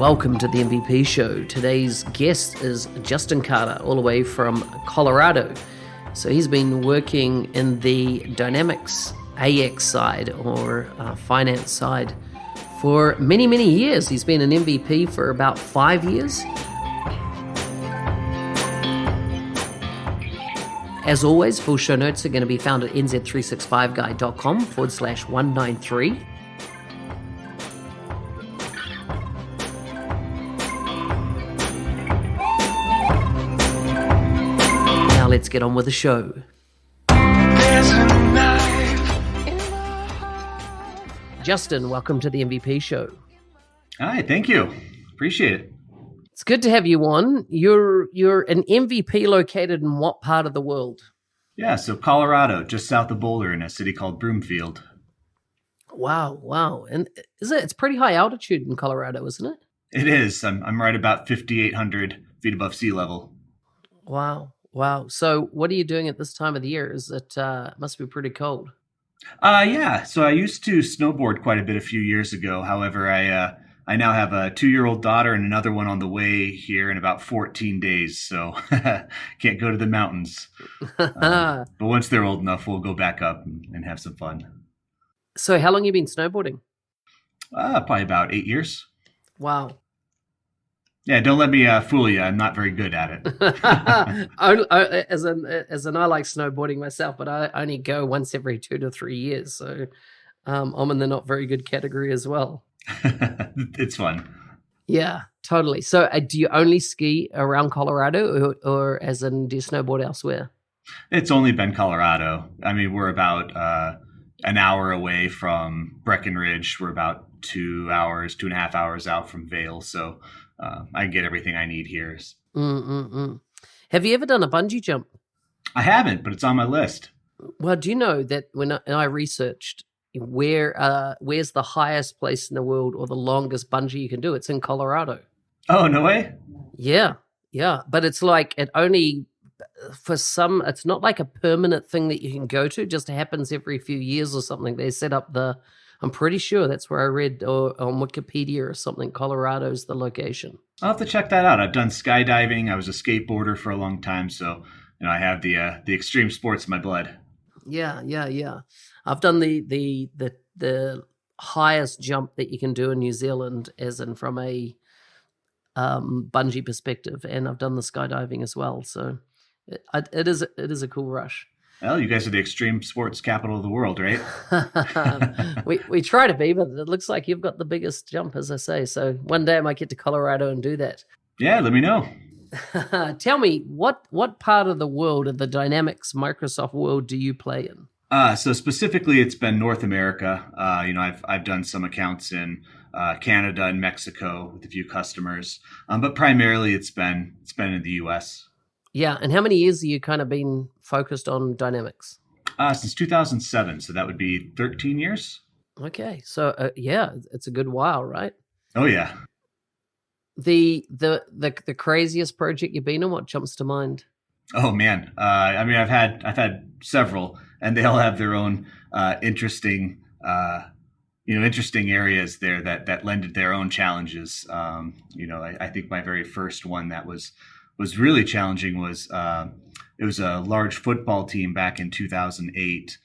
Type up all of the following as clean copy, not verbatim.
Welcome to the MVP Show. Today's guest is Justin Carter, all the way from Colorado. So he's been working in the Dynamics AX side or finance side for many, many years. He's been an MVP for about 5 years. As always, full show notes are going to be found at nz365guy.com/193. Now let's get on with the show. Justin, welcome to the MVP Show. Hi, thank you. Appreciate it. It's good to have you on. You're an MVP located in what part of the world? Yeah, so Colorado, just south of Boulder in a city called Broomfield. Wow. And it's pretty high altitude in Colorado, isn't it? It is. I'm right about 5,800 feet above sea level. Wow. So what are you doing at this time of the year? It must be pretty cold. Yeah. So I used to snowboard quite a bit a few years ago. However, I now have a 2-year-old daughter and another one on the way here in about 14 days. So can't go to the mountains. But once they're old enough, we'll go back up and have some fun. So how long have you been snowboarding? Probably about 8 years. Wow. Yeah, don't let me fool you. I'm not very good at it. As in, I like snowboarding myself, but I only go once every 2 to 3 years. So I'm in the not very good category as well. It's fun. Yeah, totally. So do you only ski around Colorado or as in do you snowboard elsewhere? It's only been Colorado. I mean, we're about an hour away from Breckenridge. We're about 2.5 hours out from Vail. So I can get everything I need here. Have you ever done a bungee jump? I haven't, but it's on my list. Well, do you know that when I researched where's the highest place in the world or the longest bungee you can do? It's in Colorado. Oh, no way? Yeah. But it's like it's not like a permanent thing that you can go to. It just happens every few years or something. They set up I'm pretty sure that's where I read or on Wikipedia or something. Colorado's the location. I'll have to check that out. I've done skydiving. I was a skateboarder for a long time. So, I have the extreme sports in my blood. Yeah. I've done the highest jump that you can do in New Zealand, as in from a bungee perspective, and I've done the skydiving as well. So it is a cool rush. Well, you guys are the extreme sports capital of the world, right? we try to be, but it looks like you've got the biggest jump, as I say. So one day I might get to Colorado and do that. Yeah, let me know. Tell me, what part of the world, of the Dynamics Microsoft world, do you play in? So specifically, it's been North America. I've done some accounts in Canada and Mexico with a few customers, but primarily it's been in the U.S. Yeah, and how many years have you kind of been focused on Dynamics? Since 2007, so that would be 13 years. Okay, so it's a good while, right? Oh yeah. The craziest project you've been on, what jumps to mind? Oh man, I mean I've had several, and they all have their own interesting areas there that lended their own challenges. I think my very first one that was really challenging was it was a large football team back in 2008.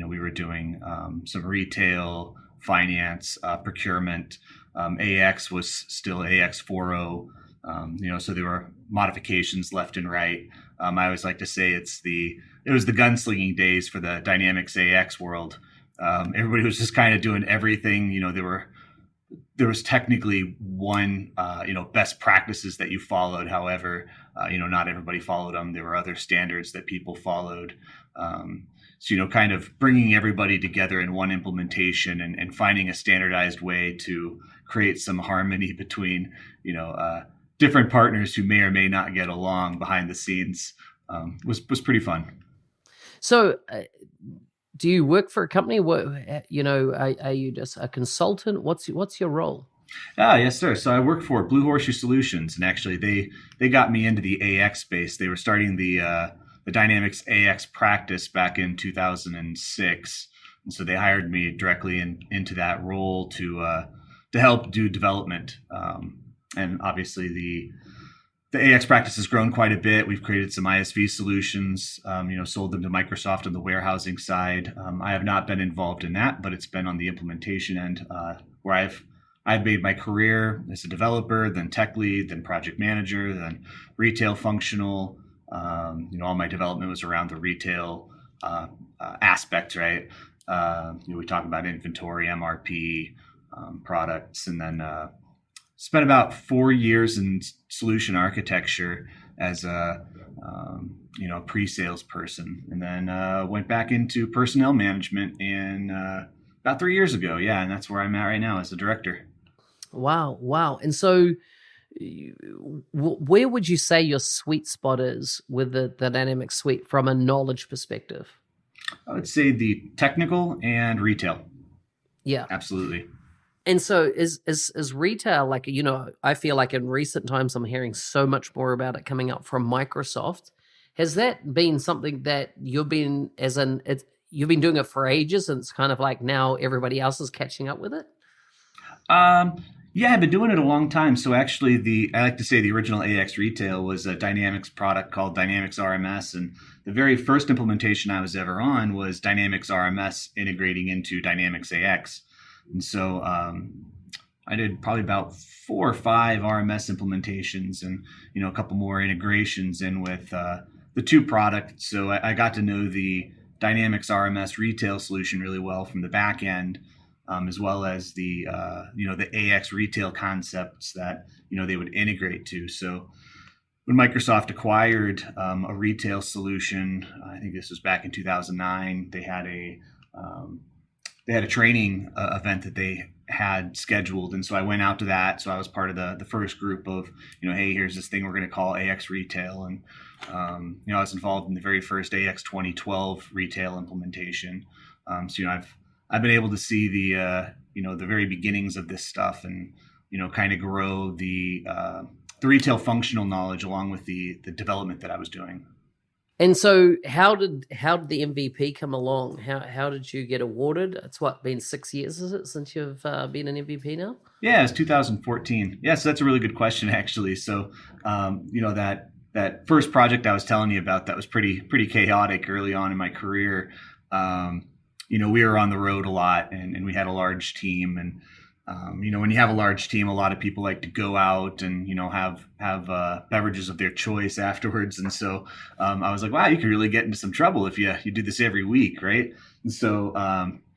We were doing some retail, finance, procurement. AX was still AX 4.0. So there were modifications left and right. I always like to say it was the gunslinging days for the Dynamics AX world. Everybody was just kind of doing everything. There was technically one, best practices that you followed. However, not everybody followed them. There were other standards that people followed. So, kind of bringing everybody together in one implementation and finding a standardized way to create some harmony between, different partners who may or may not get along behind the scenes was pretty fun. So, do you work for a company? Are you just a consultant? What's your role? Yes, sir. So I work for Blue Horseshoe Solutions, and actually they got me into the AX space. They were starting the Dynamics AX practice back in 2006, and so they hired me directly into that role to help do development. And obviously the AX practice has grown quite a bit. We've created some ISV solutions, sold them to Microsoft on the warehousing side. I have not been involved in that, but it's been on the implementation end, where I've made my career as a developer, then tech lead, then project manager, then retail functional. All my development was around the retail aspect, right? We talk about inventory, MRP, products, and then spent about 4 years in solution architecture as a pre-sales person, and then went back into personnel management in about 3 years ago. Yeah, and that's where I'm at right now as a director. Wow. And so where would you say your sweet spot is with the Dynamics suite from a knowledge perspective? I would say the technical and retail. Yeah, Absolutely. and so is retail, like, I feel like in recent times I'm hearing so much more about it coming up from Microsoft. Has that been something that you've been doing it for ages, and it's kind of like now everybody else is catching up with it? Yeah, I've been doing it a long time. So actually, I like to say the original AX retail was a Dynamics product called Dynamics RMS, and the very first implementation I was ever on was Dynamics RMS integrating into Dynamics AX. And so I did probably about 4 or 5 RMS implementations, and a couple more integrations in with the two products. So I got to know the Dynamics RMS retail solution really well from the back end. As well as the AX retail concepts that they would integrate to. So when Microsoft acquired a retail solution, I think this was back in 2009, they had a training event that they had scheduled, and so I went out to that. So I was part of the first group of hey, here's this thing we're going to call AX retail, and I was involved in the very first AX 2012 retail implementation. So I've been able to see the very beginnings of this stuff, and kind of grow the retail functional knowledge along with the development that I was doing. And so how did the MVP come along? How did you get awarded? It's been 6 years, is it, since you've been an MVP now? Yeah, it's 2014. Yeah, so that's a really good question, actually. So that first project I was telling you about, that was pretty chaotic early on in my career. We were on the road a lot, and we had a large team. And, when you have a large team, a lot of people like to go out and, have beverages of their choice afterwards. And so I was like, wow, you could really get into some trouble if you do this every week, right? And so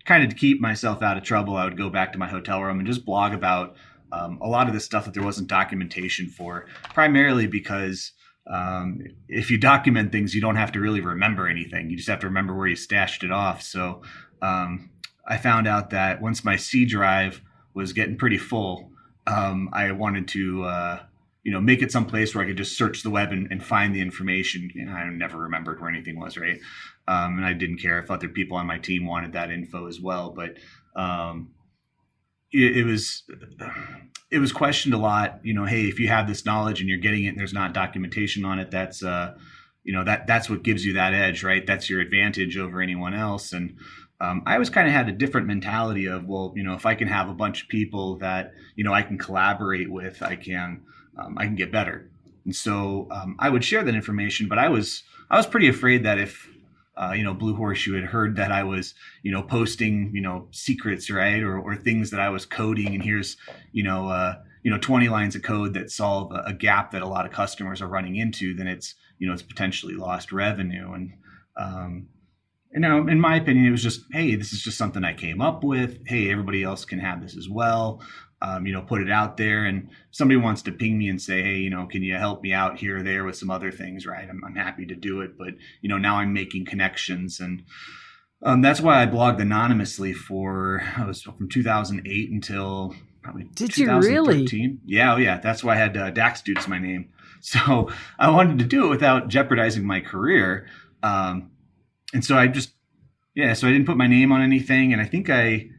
kind of to keep myself out of trouble, I would go back to my hotel room and just blog about a lot of the stuff that there wasn't documentation for, primarily because if you document things, you don't have to really remember anything. You just have to remember where you stashed it off. So I found out that once my C drive was getting pretty full, I wanted to make it someplace where I could just search the web and find the information. I never remembered where anything was, right? And I didn't care if other people on my team wanted that info as well. But it was questioned a lot. Hey, if you have this knowledge and you're getting it and there's not documentation on it, that's that's what gives you that edge, right? That's your advantage over anyone else. And I always kind of had a different mentality of, well, if I can have a bunch of people that I can collaborate with, I can get better. And so I would share that information, but I was pretty afraid that if Blue Horseshoe had heard that I was, posting, secrets, right, or things that I was coding, and here's, 20 lines of code that solve a gap that a lot of customers are running into, then it's potentially lost revenue. And in my opinion, it was just, hey, this is just something I came up with. Hey, everybody else can have this as well. Put it out there, and if somebody wants to ping me and say, hey, can you help me out here or there with some other things, right? I'm happy to do it. But, now I'm making connections. And that's why I blogged anonymously I was from 2008 until probably Did 2013. you really? Yeah, oh yeah. That's why I had Dax Dude's my name. So I wanted to do it without jeopardizing my career. And so I didn't put my name on anything. And I think I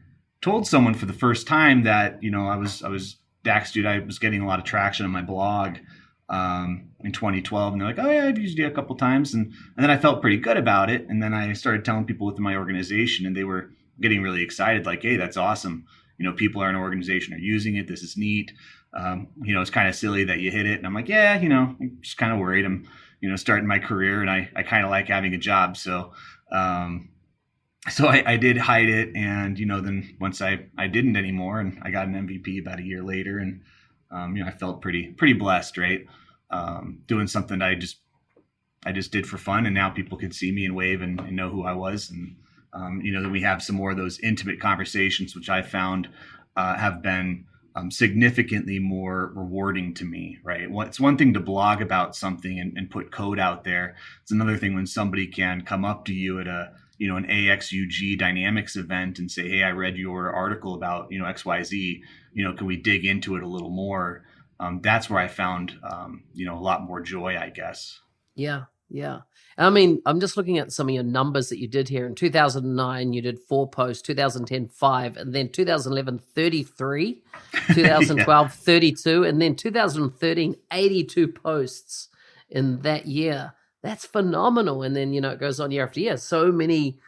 told someone for the first time that, I was Dax Dude. I was getting a lot of traction on my blog in 2012. And they're like, oh yeah, I've used it a couple times. And then I felt pretty good about it. And then I started telling people within my organization, and they were getting really excited, like, hey, that's awesome. people are in an organization are using it. This is neat. It's kind of silly that you hit it. And I'm like, yeah, I'm just kind of worried. I'm, starting my career, and I kind of like having a job. So I did hide it. And, then once I didn't anymore, and I got an MVP about a year later, and, I felt pretty blessed, right? Doing something I just did for fun. And now people could see me and wave and know who I was. And, then we have some more of those intimate conversations, which I found have been significantly more rewarding to me, right? It's one thing to blog about something and put code out there. It's another thing when somebody can come up to you at an AXUG Dynamics event and say, hey, I read your article about, XYZ, can we dig into it a little more? That's where I found, a lot more joy, I guess. Yeah. Yeah. I mean, I'm just looking at some of your numbers that you did here. In 2009, you did 4 posts, 2010, 5, and then 2011, 33, 2012, 32, and then 2013, 82 posts in that year. That's phenomenal. And then, it goes on year after year. So many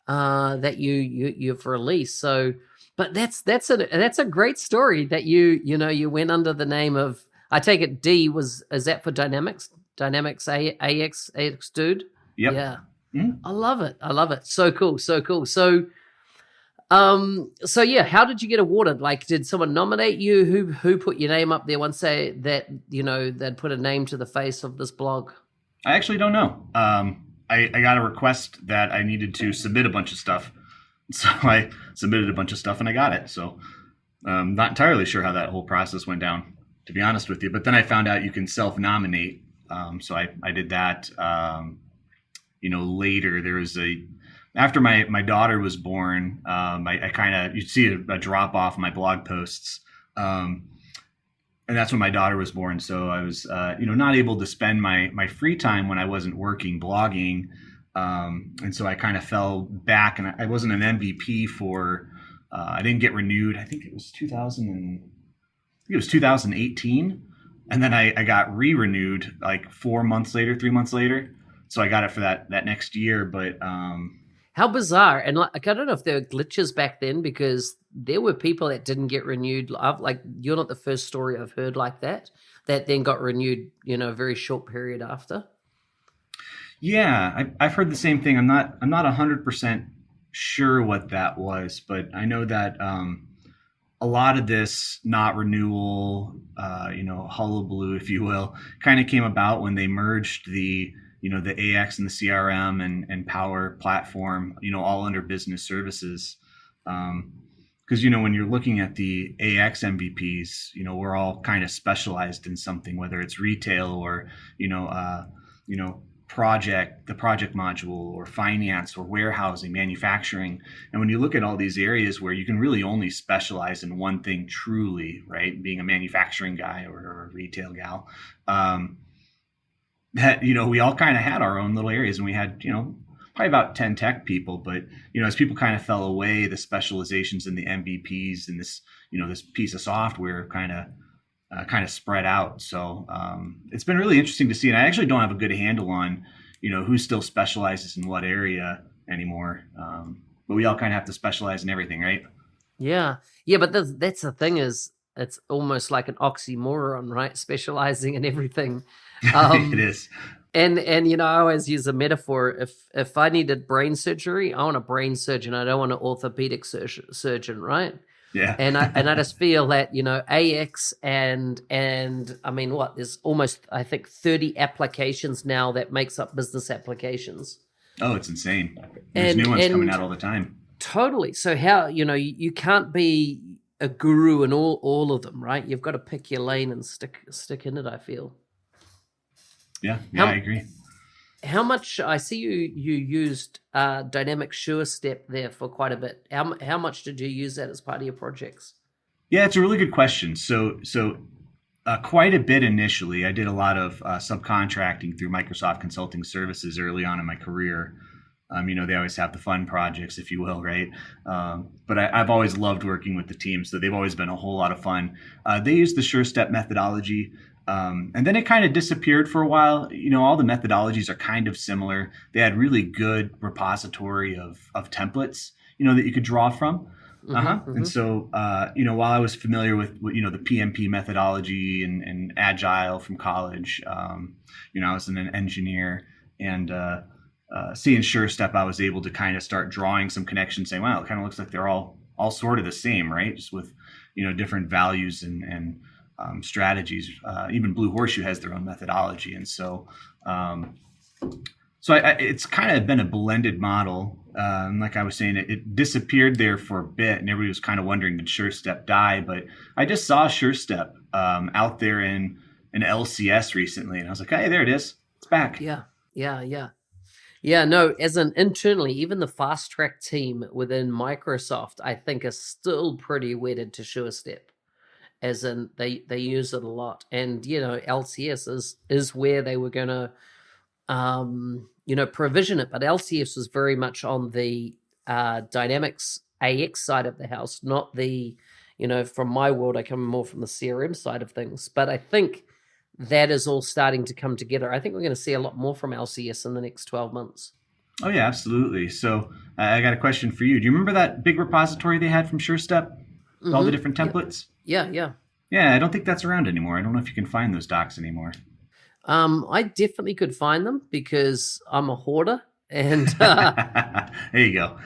that you've released. So, but that's a great story that you went under the name of, I take it is that for Dynamics? Dynamics AX dude. Yep. Yeah. Mm-hmm. I love it. So cool. So yeah, how did you get awarded? Like, did someone nominate you? Who put your name up there once they'd put a name to the face of this blog? I actually don't know. I got a request that I needed to submit a bunch of stuff. So I submitted a bunch of stuff and I got it. So I'm not entirely sure how that whole process went down, to be honest with you. But then I found out you can self-nominate. So I did that. Later there was after my daughter was born, I kind of, you'd see a drop off in my blog posts. And that's when my daughter was born. So I was, not able to spend my free time when I wasn't working blogging. And so I kind of fell back, and I wasn't an MVP for, I didn't get renewed. I think it was 2018. And then I got re-renewed like 3 months later. So I got it for that next year. But how bizarre. And I don't know if there were glitches back then, because there were people that didn't get renewed. Like, you're not the first story I've heard like that then got renewed, a very short period after. Yeah, I've heard the same thing. I'm not 100% sure what that was, but I know that a lot of this not renewal, hullabaloo, if you will, kind of came about when they merged the AX and the CRM and Power platform, all under business services. Because, when you're looking at the AX MVPs, we're all kind of specialized in something, whether it's retail or, the project module, or finance, or warehousing, manufacturing. And when you look at all these areas where you can really only specialize in one thing truly, right? Being a manufacturing guy or a retail gal, that, we all kind of had our own little areas, and we had, probably about 10 tech people, but, as people kind of fell away, the specializations in the MVPs and this, this piece of software kind of spread out. So it's been really interesting to see. And I actually don't have a good handle on, who still specializes in what area anymore. But we all kind of have to specialize in everything, right? Yeah. Yeah. But that's the thing, is it's almost like an oxymoron, right? Specializing in everything. It is. And I always use a metaphor. If I needed brain surgery, I want a brain surgeon. I don't want an orthopedic surgeon, right? Yeah. And I just feel that, AX and I mean, there's almost, I think, 30 applications now that makes up business applications. Oh, it's insane. There's new ones coming out all the time. Totally. So how, you can't be a guru in all of them, right? You've got to pick your lane and stick in it, I feel. Yeah, I agree. How much, I see you used Dynamic Sure Step there for quite a bit. How much did you use that as part of your projects? Yeah, it's a really good question. So quite a bit initially. I did a lot of subcontracting through Microsoft Consulting Services early on in my career. They always have the fun projects, if you will, right? But I've always loved working with the team, so they've always been a whole lot of fun. They use the Sure Step methodology. And then it kind of disappeared for a while. All the methodologies are kind of similar. They had really good repository of templates, that you could draw from. Uh-huh. And Hmm. so, while I was familiar with, the PMP methodology and Agile from college, I was an engineer and seeing Sure Step, I was able to kind of start drawing some connections, saying, "Wow, it kind of looks like they're all sort of the same, right? Just with, different values and strategies. Even Blue Horseshoe has their own methodology, and um, it's kind of been a blended model. Like I was saying, it disappeared there for a bit, and everybody was kind of wondering, did Sure Step die? But I just saw Sure Step out there in an LCS recently, and I was like, hey, there it is. It's back. Yeah, yeah, yeah. Yeah, no, as an internally, even the fast track team within Microsoft, I think is still pretty wedded to SureStep. As in they use it a lot. And LCS is where they were gonna provision it, but LCS was very much on the Dynamics AX side of the house, not the, from my world, I come more from the CRM side of things. But I think that is all starting to come together. I think we're going to see a lot more from LCS in the next 12 months. Oh yeah, absolutely. So I got a question for you. Do you remember that big repository they had from SureStep with all the different Yeah, templates? yeah, yeah. Yeah, I don't think that's around anymore. I don't know if you can find those docs anymore. I definitely could find them because I'm a hoarder, and There you go.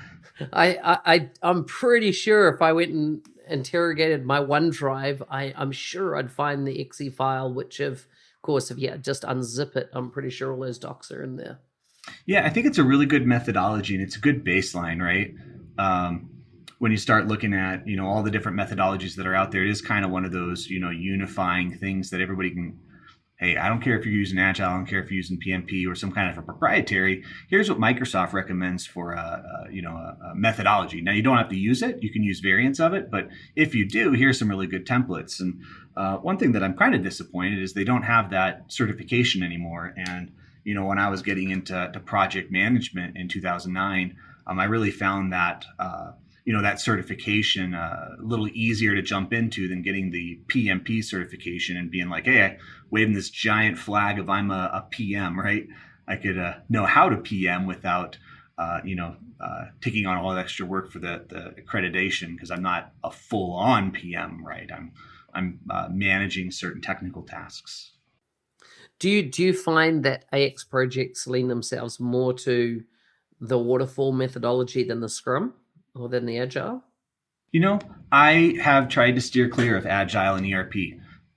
I'm pretty sure if I went and interrogated my OneDrive, I'm sure I'd find the exe file. Which, of course, if you just unzip it, I'm pretty sure all those docs are in there. Yeah, I think it's a really good methodology and it's a good baseline, right? Um, when you start looking at, all the different methodologies that are out there, it is kind of one of those, unifying things that everybody can, hey, I don't care if you're using Agile, I don't care if you're using PMP or some kind of a proprietary. Here's what Microsoft recommends for a methodology. Now you don't have to use it; you can use variants of it. But if you do, here's some really good templates. And one thing that I'm kind of disappointed is they don't have that certification anymore. And when I was getting into project management in 2009, I really found that. That certification a little easier to jump into than getting the PMP certification and being like, hey, waving this giant flag of I'm a PM, right? I could know how to PM without, taking on all that extra work for the accreditation because I'm not a full-on PM, right? I'm managing certain technical tasks. Do you find that AX projects lean themselves more to the waterfall methodology than the Scrum or than the Agile? I have tried to steer clear of Agile and ERP.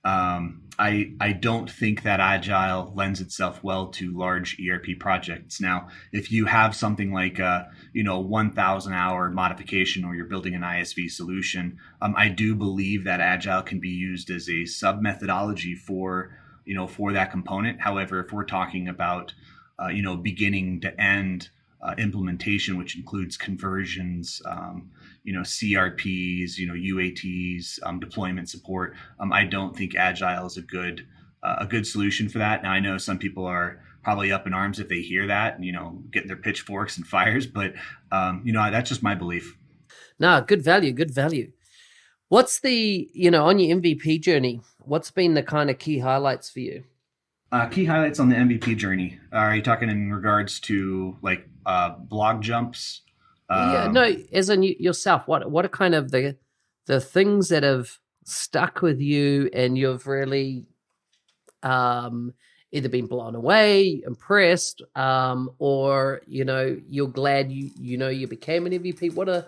I don't think that Agile lends itself well to large ERP projects. Now, if you have something like a 1,000 hour modification or you're building an ISV solution, I do believe that Agile can be used as a sub methodology for that component. However, if we're talking about beginning to end implementation, which includes conversions, CRPs, UATs, deployment support. I don't think Agile is a good solution for that. Now I know some people are probably up in arms if they hear that, and getting their pitchforks and fires, but that's just my belief. No, good value, good value. What's the, on your MVP journey, what's been the kind of key highlights for you? Key highlights on the MVP journey. Are you talking in regards to like blog jumps? Yeah, no, as in yourself, what are kind of the things that have stuck with you and you've really either been blown away, impressed, or you're glad you became an MVP? What are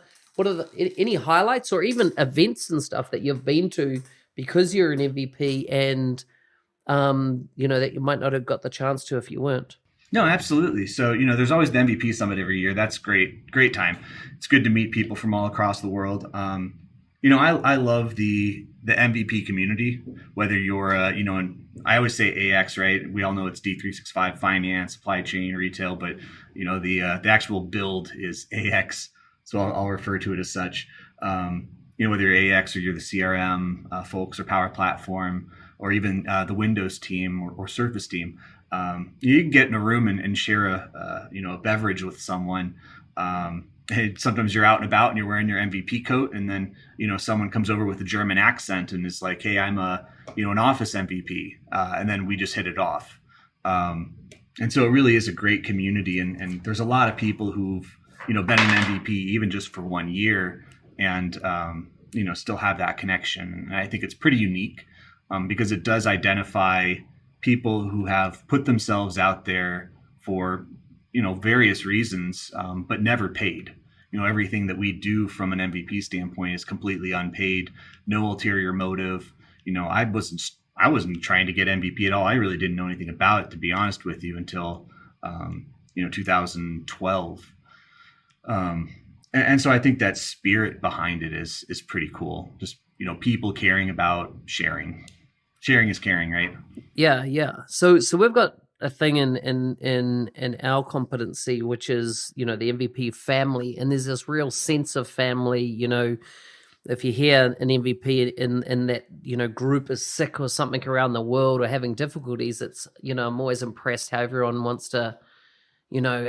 any highlights or even events and stuff that you've been to because you're an MVP and that you might not have got the chance to if you weren't? No, absolutely. So, there's always the MVP summit every year. That's great. Great time. It's good to meet people from all across the world. I love the MVP community, whether you're, I always say AX, right? We all know it's D365 finance, supply chain, retail, but, the actual build is AX. So I'll refer to it as such. Whether you're AX or you're the CRM folks or Power Platform or even the Windows team or Surface team, you can get in a room and share a beverage with someone. Sometimes you're out and about and you're wearing your MVP coat, and then someone comes over with a German accent and is like, "Hey, I'm an Office MVP," and then we just hit it off. And so it really is a great community, and there's a lot of people who've been an MVP even just for 1 year. and still have that connection. And I think it's pretty unique because it does identify people who have put themselves out there for various reasons, but never paid. Everything that we do from an MVP standpoint is completely unpaid, no ulterior motive. I wasn't trying to get MVP at all. I really didn't know anything about it, to be honest with you, until 2012. And so I think that spirit behind it is pretty cool. Just people caring about sharing. Sharing is caring, right? Yeah, yeah. So we've got a thing in our competency, which is the MVP family, and there's this real sense of family. If you hear an MVP in that group is sick or something around the world or having difficulties, it's I'm always impressed how everyone wants to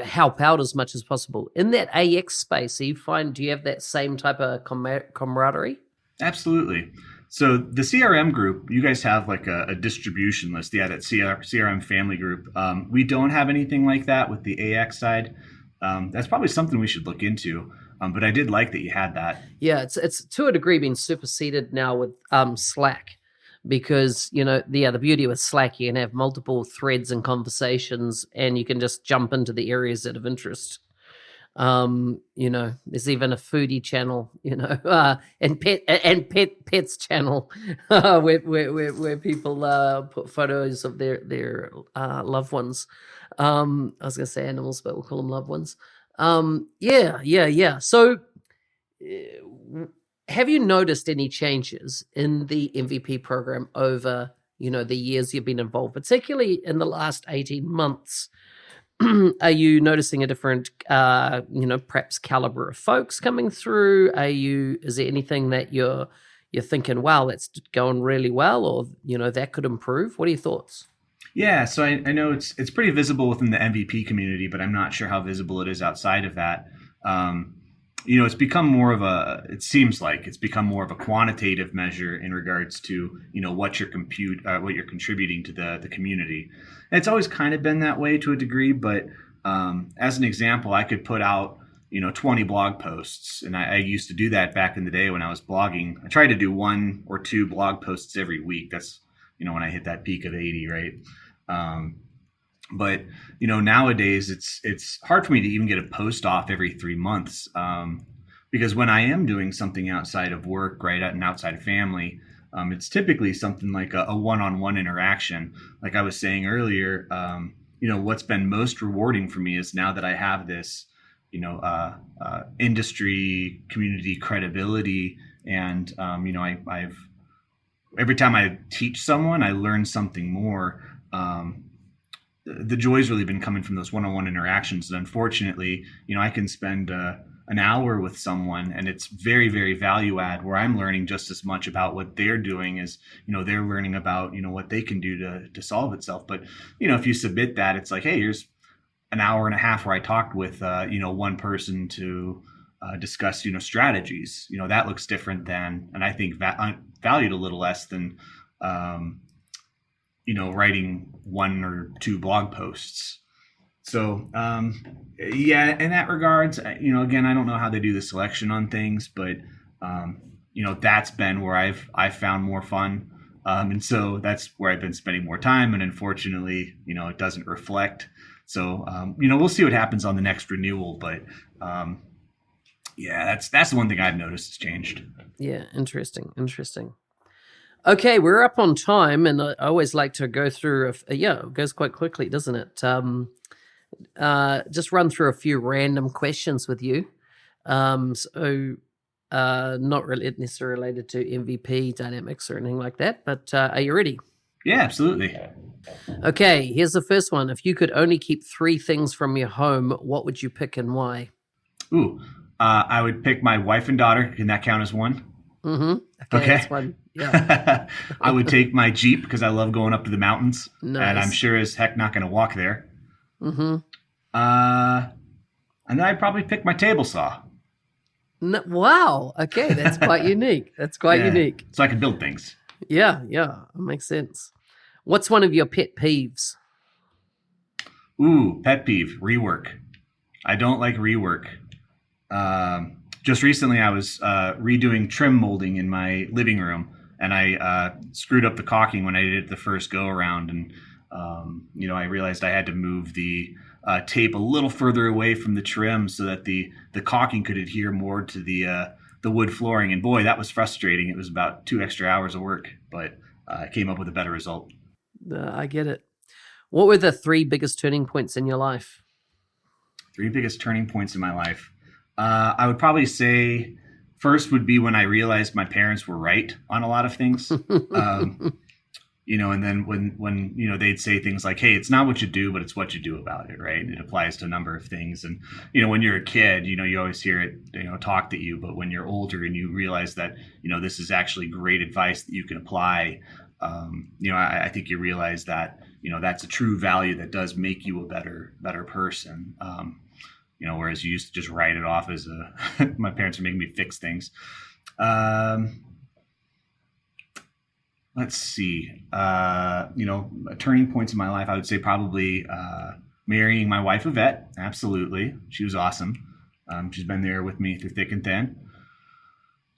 help out as much as possible. In that AX space, do you have that same type of camaraderie? Absolutely. So the CRM group, you guys have like a distribution list. Yeah, that CRM family group. We don't have anything like that with the AX side. That's probably something we should look into. But I did like that you had that. Yeah, it's to a degree been superseded now with Slack, because the beauty with Slack, you can have multiple threads and conversations, and you can just jump into the areas that of interest. There's even a foodie channel, and pets channel, where people put photos of their loved ones. I was gonna say animals, but we'll call them loved ones. Yeah. So, have you noticed any changes in the MVP program over the years you've been involved, particularly in the last 18 months? Are you noticing a different, perhaps caliber of folks coming through? Is there anything that you're thinking, wow, that's going really well, or that could improve? What are your thoughts? Yeah, so I know it's pretty visible within the MVP community, but I'm not sure how visible it is outside of that. It's become more of it seems like it's become more of a quantitative measure in regards to what you're contributing to the community. And it's always kind of been that way to a degree, but as an example, I could put out 20 blog posts, and I used to do that back in the day when I was blogging. I tried to do 1 or 2 blog posts every week. That's when I hit that peak of 80, right? But nowadays it's hard for me to even get a post off every 3 months, because when I am doing something outside of work, right, and outside of family, it's typically something like a one-on-one interaction. Like I was saying earlier, what's been most rewarding for me is now that I have this, industry community credibility, and I've every time I teach someone, I learn something more. The joy's really been coming from those one-on-one interactions. And unfortunately, I can spend an hour with someone, and it's very, very value add, where I'm learning just as much about what they're doing as, they're learning about, what they can do to solve itself. But, if you submit that, it's like, hey, here's an hour and a half where I talked with, one person to discuss, strategies. That looks different than, and I think valued a little less than, writing 1 or 2 blog posts. So, yeah, in that regards, again, I don't know how they do the selection on things, but, that's been where I've found more fun. And so that's where I've been spending more time. And unfortunately, it doesn't reflect. So, we'll see what happens on the next renewal, but, yeah, that's the one thing I've noticed has changed. Yeah. Interesting. Okay, we're up on time, and I always like to go through. It goes quite quickly, doesn't it? Just run through a few random questions with you. Not really necessarily related to MVP dynamics or anything like that, but are you ready? Yeah, absolutely. Okay, here's the first one. If you could only keep 3 things from your home, what would you pick and why? Ooh, I would pick my wife and daughter. Can that count as one? Mm-hmm. Okay. That's one. Yeah. I would take my Jeep because I love going up to the mountains. Nice. And I'm sure as heck not going to walk there. Mm-hmm. And then I'd probably pick my table saw. Wow. Okay, that's quite unique. Unique. So I can build things. Yeah, that makes sense. What's one of your pet peeves? Ooh, pet peeve, rework. I don't like rework. just recently I was redoing trim molding in my living room, and I screwed up the caulking when I did it the first go around, and I realized I had to move the tape a little further away from the trim so that the caulking could adhere more to the wood flooring. And boy, that was frustrating. It was about 2 extra hours of work, but I came up with a better result. I get it. What were the 3 biggest turning points in your life? 3 biggest turning points in my life. I would probably say first would be when I realized my parents were right on a lot of things. And then when they'd say things like, hey, it's not what you do, but it's what you do about it, right? It applies to a number of things. And, when you're a kid, you always hear it, talked at you. But when you're older and you realize that, this is actually great advice that you can apply, I think you realize that, that's a true value that does make you a better person. Whereas you used to just write it off as my parents are making me fix things. Let's see, turning points in my life, I would say probably marrying my wife, Yvette. Absolutely. She was awesome. She's been there with me through thick and thin.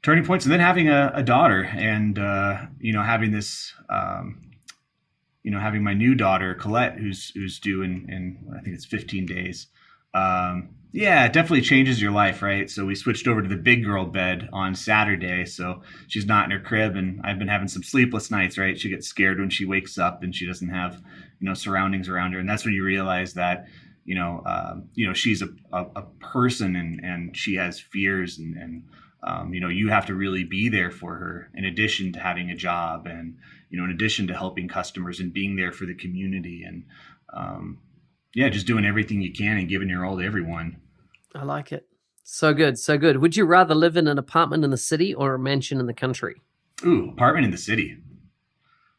Turning points, and then having a daughter, and, having this, having my new daughter, Colette, who's due in I think it's 15 days. It definitely changes your life, right? So we switched over to the big girl bed on Saturday. So she's not in her crib, and I've been having some sleepless nights, right? She gets scared when she wakes up and she doesn't have, surroundings around her. And that's when you realize that, she's a person, and she has fears, and you have to really be there for her in addition to having a job, and, in addition to helping customers and being there for the community, and, just doing everything you can and giving your all to everyone. I like it. So good, so good. Would you rather live in an apartment in the city or a mansion in the country? Ooh, apartment in the city.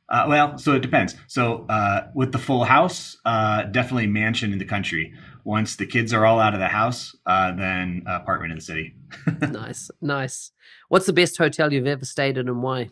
So it depends. So with the full house, definitely mansion in the country. Once the kids are all out of the house, then apartment in the city. Nice. What's the best hotel you've ever stayed in, and why?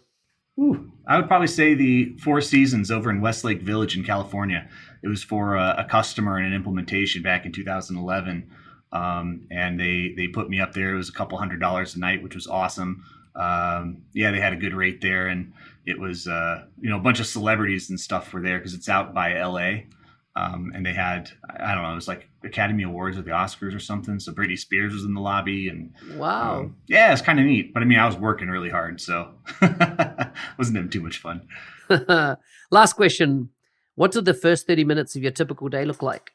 Ooh, I would probably say the Four Seasons over in Westlake Village in California. It was for a customer and an implementation back in 2011. And they put me up there. It was a couple $100 a night, which was awesome. They had a good rate there, and it was a bunch of celebrities and stuff were there because it's out by LA. And they had, I don't know, it was like Academy Awards or the Oscars or something. So Britney Spears was in the lobby, and wow, it's kind of neat. But I mean, I was working really hard, so wasn't having too much fun. Last question: what did the first 30 minutes of your typical day look like?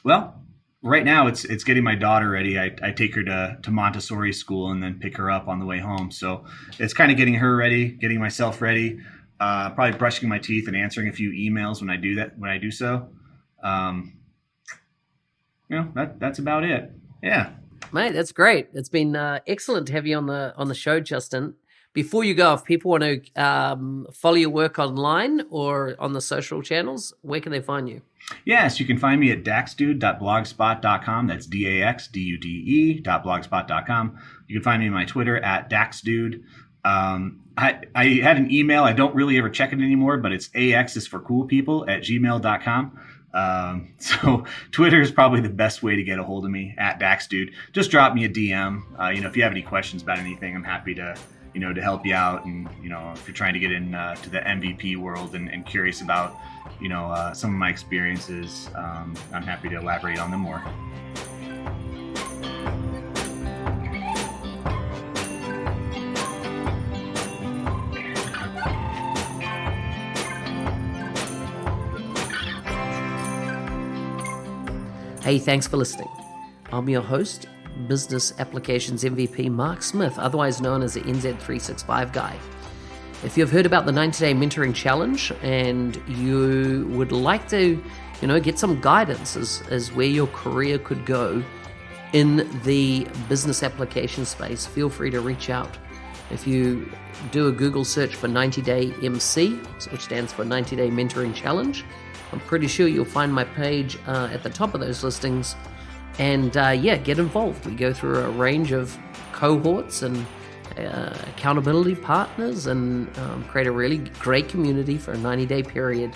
Well, right now it's getting my daughter ready. I take her to Montessori school and then pick her up on the way home. So it's kind of getting her ready, getting myself ready, probably brushing my teeth and answering a few emails when I do so. That's about it. Yeah. Mate, that's great. It's been excellent to have you on the show, Justin. Before you go, if people want to follow your work online or on the social channels, where can they find you? Yes, you can find me at daxdude.blogspot.com. That's DAXDUDE.blogspot.com. You can find me on my Twitter at daxdude. I had an email. I don't really ever check it anymore, but it's AX is for cool people at gmail.com. So Twitter is probably the best way to get a hold of me, at daxdude. Just drop me a DM. If you have any questions about anything, I'm happy to help you out. And, if you're trying to get to the MVP world and curious about, some of my experiences, I'm happy to elaborate on them more. Hey, thanks for listening. I'm your host, Business Applications MVP Mark Smith, otherwise known as the NZ365 guy. If you've heard about the 90-day mentoring challenge and you would like to, get some guidance as where your career could go in the business application space, feel free to reach out. If you do a Google search for 90-day MC, which stands for 90-day mentoring challenge, I'm pretty sure you'll find my page at the top of those listings. And get involved. We go through a range of cohorts and accountability partners, and create a really great community for a 90-day period,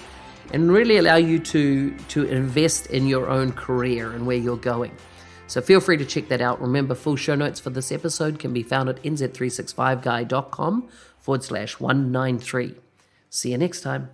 and really allow you to invest in your own career and where you're going. So feel free to check that out. Remember, full show notes for this episode can be found at nz365guy.com/193. See you next time.